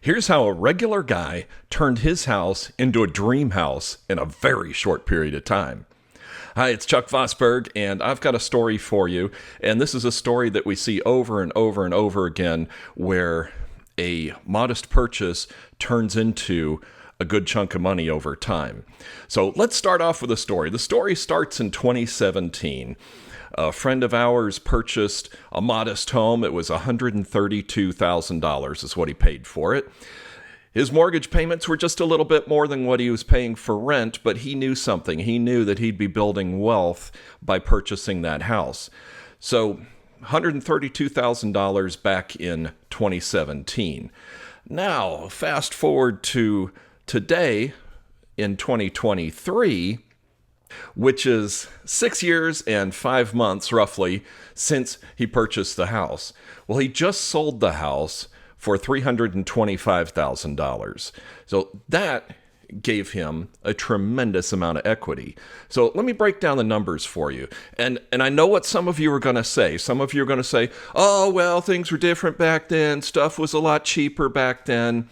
Here's how a regular guy turned his house into a dream house in a very short period of time. Hi, it's Chuck Vosberg, and I've got a story for you. And this is a story that we see over and over and over again where a modest purchase turns into a good chunk of money over time. So let's start off with a story. The story starts in 2017. A friend of ours purchased a modest home. It was $132,000 is what he paid for it. His mortgage payments were just a little bit more than what he was paying for rent, but he knew something. He knew that he'd be building wealth by purchasing that house. So $132,000 back in 2017. Now, fast forward to today in 2023, which is 6 years and 5 months roughly since he purchased the house. Well, he just sold the house for $325,000. So that gave him a tremendous amount of equity. So let me break down the numbers for you. And I know what some of you are going to say. Some of you are going to say, oh, well, things were different back then. Stuff was a lot cheaper back then.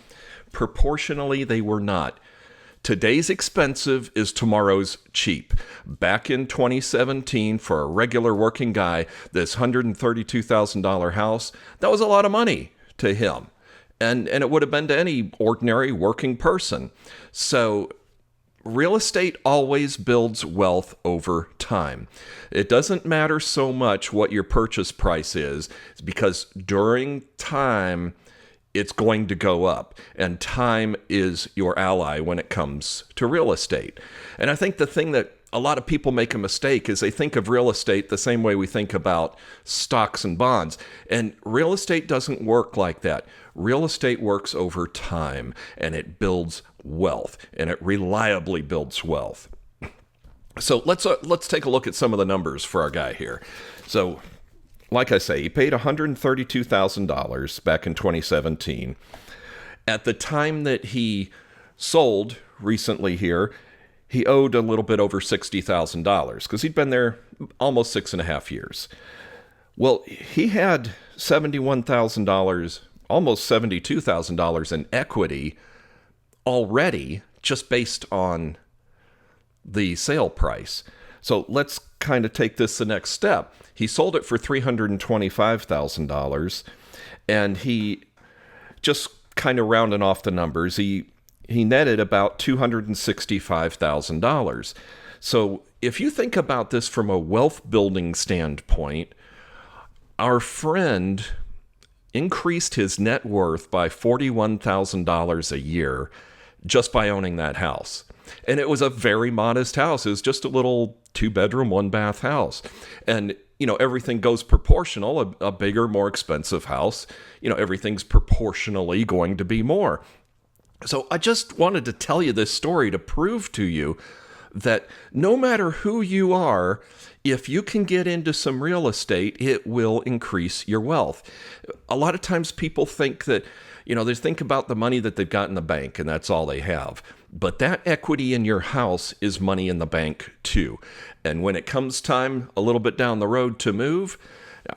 Proportionally, they were not. Today's expensive is tomorrow's cheap. Back in 2017, for a regular working guy, this $132,000 house, that was a lot of money to him. And it would have been to any ordinary working person. So real estate always builds wealth over time. It doesn't matter so much what your purchase price is, because during time, it's going to go up, and time is your ally when it comes to real estate. And I think the thing that a lot of people make a mistake is they think of real estate the same way we think about stocks and bonds. And real estate doesn't work like that. Real estate works over time, and it builds wealth, and it reliably builds wealth. So let's take a look at some of the numbers for our guy here. So like I say, he paid $132,000 back in 2017. At the time that he sold recently here, he owed a little bit over $60,000 because he'd been there almost 6.5 years. Well, he had $71,000, almost $72,000 in equity already just based on the sale price. So let's kind of take this the next step. He sold it for $325,000, and he just kind of rounding off the numbers, he netted about $265,000. So if you think about this from a wealth building standpoint, our friend increased his net worth by $41,000 a year just by owning that house. And it was a very modest house. It was just a little 2-bedroom, 1-bath house. And, everything goes proportional. A bigger, more expensive house, everything's proportionally going to be more. So I just wanted to tell you this story to prove to you that no matter who you are, if you can get into some real estate, it will increase your wealth. A lot of times people think that, they think about the money that they've got in the bank and that's all they have. But that equity in your house is money in the bank too. And when it comes time a little bit down the road to move,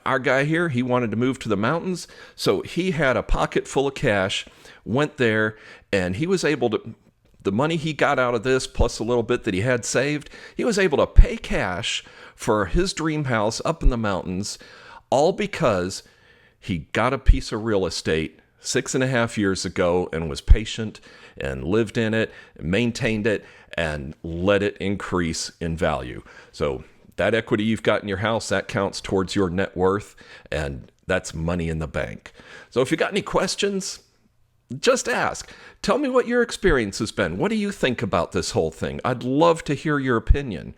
our guy here, he wanted to move to the mountains. So he had a pocket full of cash, went there, and he was able to, the money he got out of this plus a little bit that he had saved, he was able to pay cash for his dream house up in the mountains, all because he got a piece of real estate 6.5 years ago and was patient and lived in it, maintained it, and let it increase in value. So that equity you've got in your house, that counts towards your net worth, and that's money in the bank. So if you got any questions, just ask. Tell me what your experience has been. What do you think about this whole thing? I'd love to hear your opinion.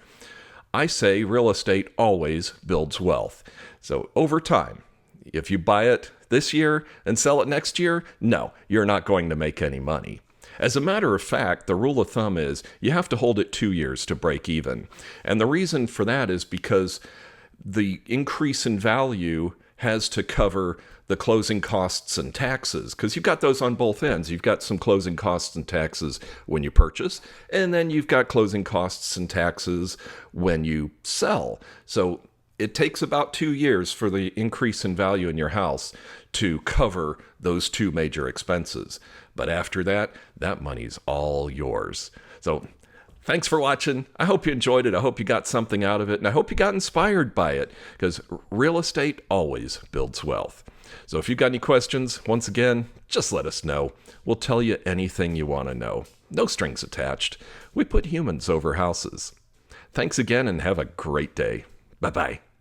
I say real estate always builds wealth. So over time, if you buy it this year and sell it next year, no, you're not going to make any money. As a matter of fact, the rule of thumb is you have to hold it 2 years to break even. And the reason for that is because the increase in value has to cover the closing costs and taxes, because you've got those on both ends. You've got some closing costs and taxes when you purchase, and then you've got closing costs and taxes when you sell. So it takes about 2 years for the increase in value in your house to cover those two major expenses. But after that, that money's all yours. So thanks for watching. I hope you enjoyed it. I hope you got something out of it. And I hope you got inspired by it, because real estate always builds wealth. So if you've got any questions, once again, just let us know. We'll tell you anything you want to know. No strings attached. We put humans over houses. Thanks again and have a great day. Bye-bye.